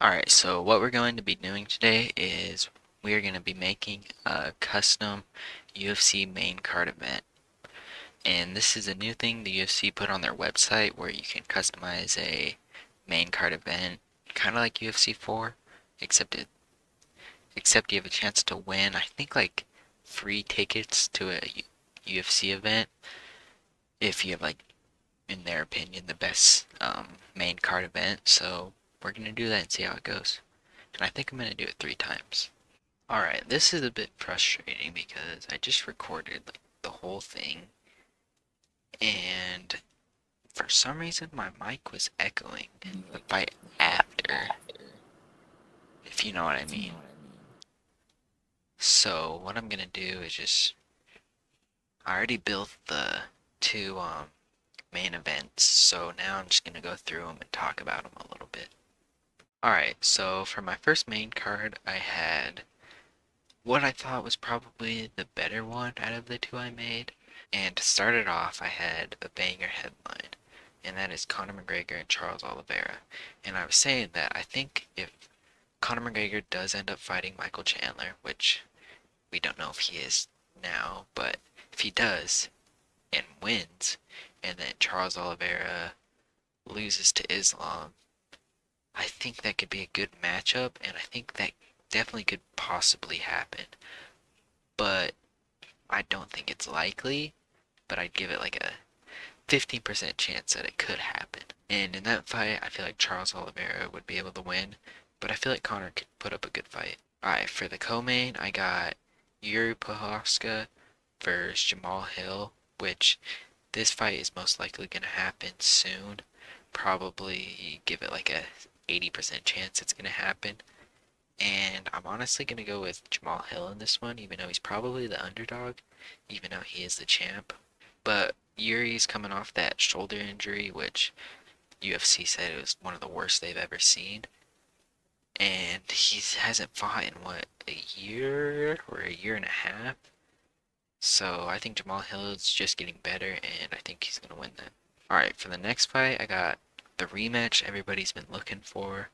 Alright, so what we're going to be doing today is we're going to be making a custom UFC main card event. And this is a new thing the UFC put on their website where you can customize a main card event, kind of like UFC 4, except except you have a chance to win, I think like free tickets to a UFC event if you have like in their opinion the best main card event. So we're going to do that and see how it goes. And I think I'm going to do it 3 times. Alright, this is a bit frustrating because I just recorded like the whole thing and for some reason my mic was echoing the fight after, if you know what I mean. So what I'm gonna do is I already built the two main events, so now I'm just gonna go through them and talk about them a little bit. Alright, so for my first main card I had what I thought was probably the better one out of the two I made. And to start it off, I had a banger headline, and that is Conor McGregor and Charles Oliveira. And I was saying that I think if Conor McGregor does end up fighting Michael Chandler, which we don't know if he is now, but if he does and wins, and then Charles Oliveira loses to Islam, I think that could be a good matchup, and I think that definitely could possibly happen. But I don't think it's likely, but I'd give it like a 15% chance that it could happen. And in that fight, I feel like Charles Oliveira would be able to win, but I feel like Conor could put up a good fight. Alright, for the co-main, I got Yuri Prochazka versus Jamal Hill, which this fight is most likely going to happen soon. Probably give it like a 80% chance it's going to happen. And I'm honestly going to go with Jamal Hill in this one, even though he's probably the underdog, even though he is the champ. But Yuri's coming off that shoulder injury, which UFC said it was one of the worst they've ever seen. And he hasn't fought in what, a year or a year and a half? So I think Jamal Hill is just getting better, and I think he's going to win that. Alright, for the next fight, I got the rematch everybody's been looking for,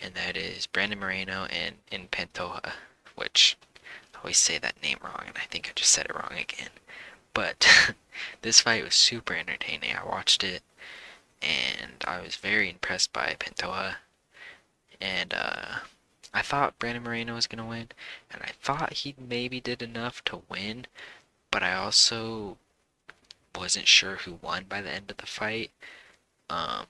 and that is Brandon Moreno and Pantoja, which I always say that name wrong, and I think I just said it wrong again. But this fight was super entertaining. I watched it and I was very impressed by Pantoja. And I thought Brandon Moreno was going to win, and I thought he maybe did enough to win, but I also wasn't sure who won by the end of the fight. Um,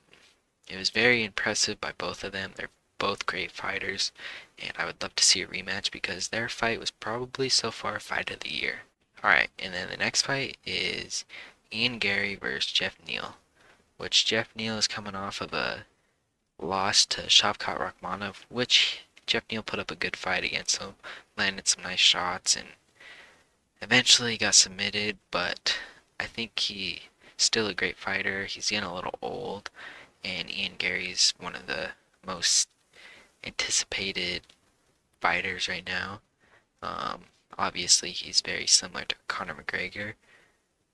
it was very impressive by both of them. They're both great fighters, and I would love to see a rematch because their fight was probably so far fight of the year. Alright, and then the next fight is Ian Gary versus Jeff Neal, which Jeff Neal is coming off of a loss to Shavkat Rakhmonov, which Jeff Neal put up a good fight against him, landed some nice shots, and eventually got submitted, but I think he's still a great fighter. He's getting a little old, and Ian Gary's one of the most anticipated fighters right now. Um, Obviously, he's very similar to Conor McGregor,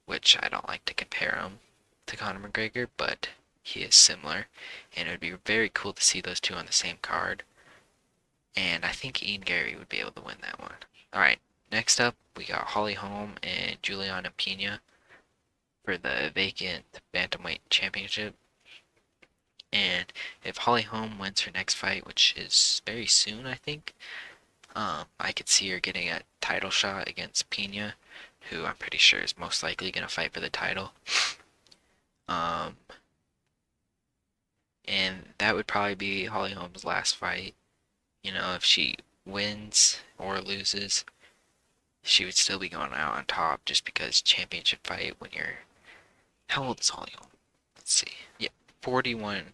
which I don't like to compare him to Conor McGregor, but he is similar, and it would be very cool to see those two on the same card. And I think Ian Gary would be able to win that one. Alright, next up we got Holly Holm and Juliana Pena for the vacant Bantamweight Championship. And if Holly Holm wins her next fight, which is very soon, I think, I could see her getting a title shot against Pena, who I'm pretty sure is most likely going to fight for the title. Um, and that would probably be Holly Holm's last fight. You know, if she wins or loses, she would still be going out on top just because championship fight when you're. How old is Holly Holm? Let's see. Yeah, 41.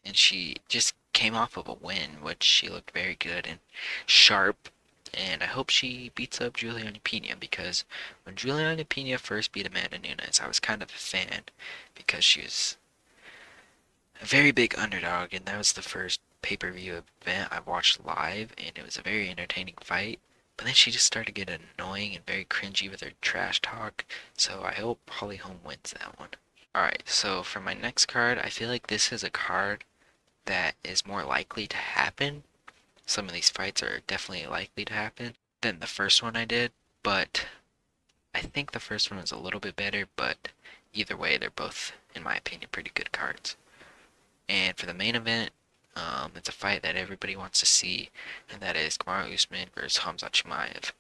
And she just came off of a win, which she looked very good and sharp. And I hope she beats up Juliana Pena because when Juliana Pena first beat Amanda Nunes, I was kind of a fan because she was a very big underdog, and that was the first pay-per-view event I watched live, and it was a very entertaining fight. But then she just started getting annoying and very cringy with her trash talk, so I hope Holly Holm wins that one. Alright, so for my next card, I feel like this is a card that is more likely to happen. Some of these fights are definitely likely to happen than the first one I did, but I think the first one was a little bit better, but either way, they're both, in my opinion, pretty good cards. And for the main event, it's a fight that everybody wants to see, and that is Kamaru Usman versus Hamza Chimaev.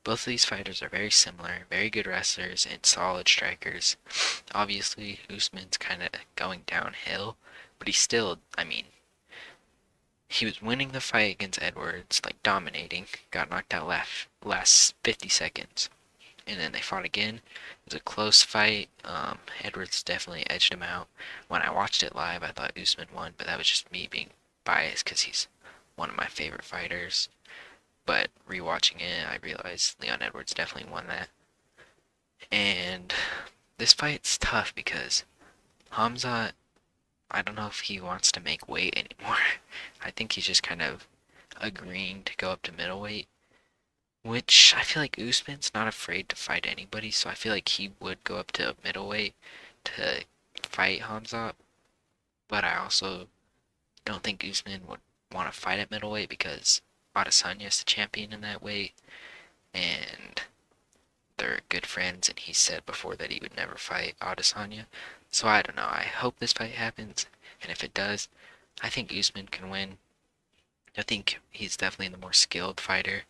Both of these fighters are very similar, very good wrestlers and solid strikers. Obviously, Usman's kind of going downhill, but he's still, I mean, he was winning the fight against Edwards, like dominating, got knocked out last 50 seconds. And then they fought again. It was a close fight. Edwards definitely edged him out. When I watched it live, I thought Usman won, but that was just me being biased because he's one of my favorite fighters. But rewatching it, I realized Leon Edwards definitely won that. And this fight's tough because Hamza, I don't know if he wants to make weight anymore. I think he's just kind of agreeing to go up to middleweight, which I feel like Usman's not afraid to fight anybody, so I feel like he would go up to middleweight to fight Hamza, but I also don't think Usman would want to fight at middleweight because Adesanya is the champion in that weight, and they're good friends, and he said before that he would never fight Adesanya. So I don't know. I hope this fight happens, and if it does, I think Usman can win. I think he's definitely the more skilled fighter.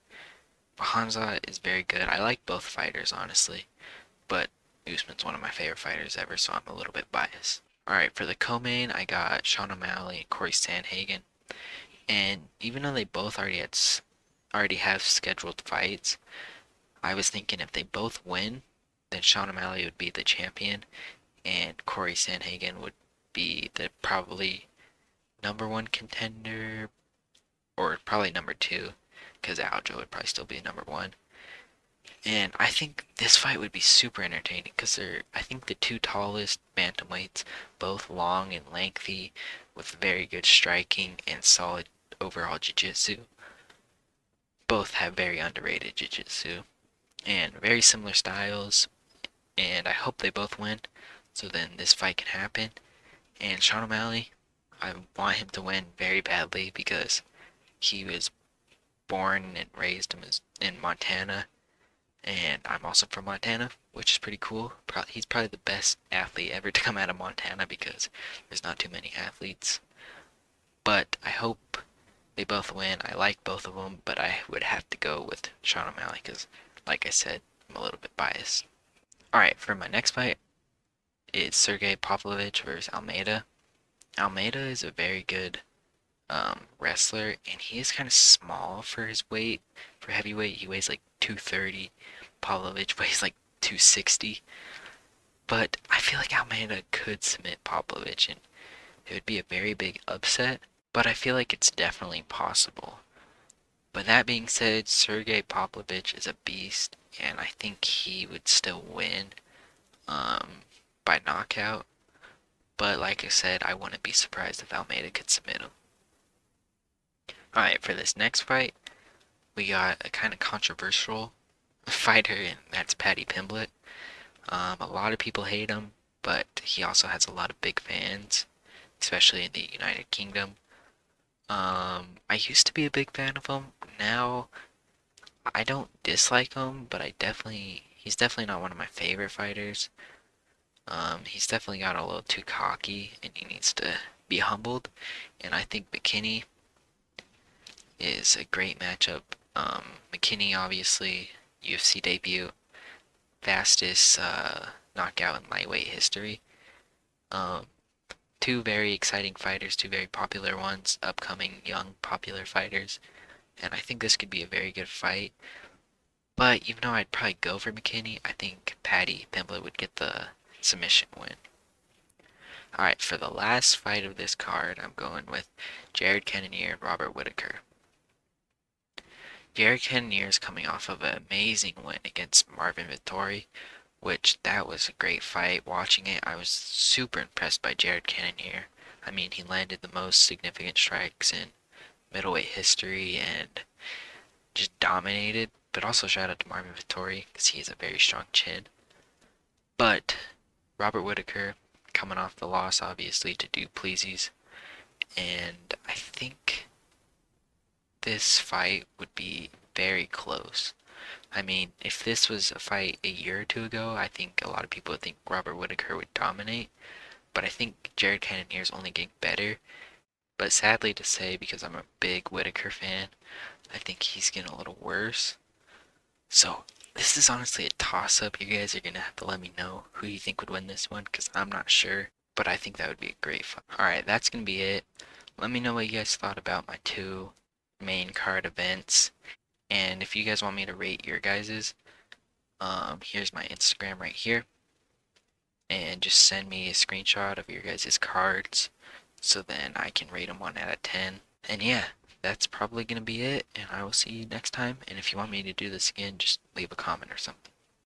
Hamza is very good. I like both fighters, honestly, but Usman's one of my favorite fighters ever, so I'm a little bit biased. Alright, for the co-main, I got Sean O'Malley and Corey Sandhagen. And even though they both already have scheduled fights, I was thinking if they both win, then Sean O'Malley would be the champion, and Corey Sandhagen would be the probably number one contender, or probably number two, because Aljo would probably still be number one. And I think this fight would be super entertaining because they're, I think, the two tallest bantamweights, both long and lengthy, with very good striking and solid overall jiu-jitsu. Both have very underrated jiu-jitsu and very similar styles, and I hope they both win so then this fight can happen. And Sean O'Malley, I want him to win very badly because he was born and raised in Montana, and I'm also from Montana, which is pretty cool. He's probably the best athlete ever to come out of Montana because there's not too many athletes. But I hope they both win. I like both of them, but I would have to go with Sean O'Malley because, like I said, I'm a little bit biased. Alright, for my next fight, it's Sergey Pavlovich versus Almeida. Almeida is a very good wrestler, and he is kind of small for his weight. For heavyweight, he weighs like 230. Pavlovich weighs like 260. But I feel like Almeida could submit Pavlovich, and it would be a very big upset. But I feel like it's definitely possible. But that being said, Sergey Pavlovich is a beast, and I think he would still win by knockout. But like I said, I wouldn't be surprised if Almeida could submit him. Alright, for this next fight, we got a kind of controversial fighter, and that's Paddy Pimblett. A lot of people hate him, but he also has a lot of big fans, especially in the United Kingdom. I used to be a big fan of him. Now, I don't dislike him, but he's definitely not one of my favorite fighters. He's definitely got a little too cocky, and he needs to be humbled. And I think McKinney is a great matchup. McKinney, obviously, UFC debut, fastest knockout in lightweight history. Um, Two very exciting fighters, two very popular ones, upcoming young popular fighters, and I think this could be a very good fight. But even though I'd probably go for McKinney, I think Paddy Pimblett would get the submission win. Alright, for the last fight of this card, I'm going with Jared Cannonier and Robert Whittaker. Jared Cannonier is coming off of an amazing win against Marvin Vettori, which that was a great fight. Watching it, I was super impressed by Jared Cannonier. I mean, he landed the most significant strikes in middleweight history and just dominated. But also shout out to Marvin Vettori because he has a very strong chin. But Robert Whittaker coming off the loss, obviously, to Du Plessis, and I think this fight would be very close. I mean, if this was a fight a year or two ago, I think a lot of people would think Robert Whittaker would dominate. But I think Jared Cannonier is only getting better. But sadly to say, because I'm a big Whittaker fan, I think he's getting a little worse. So this is honestly a toss-up. You guys are gonna have to let me know who you think would win this one, because I'm not sure. But I think that would be a great fight. Alright, that's gonna be it. Let me know what you guys thought about my two main card events. And if you guys want me to rate your guys's, here's my Instagram right here. And just send me a screenshot of your guys' cards so then I can rate them 1 out of 10. And yeah, that's probably going to be it, and I will see you next time. And if you want me to do this again, just leave a comment or something.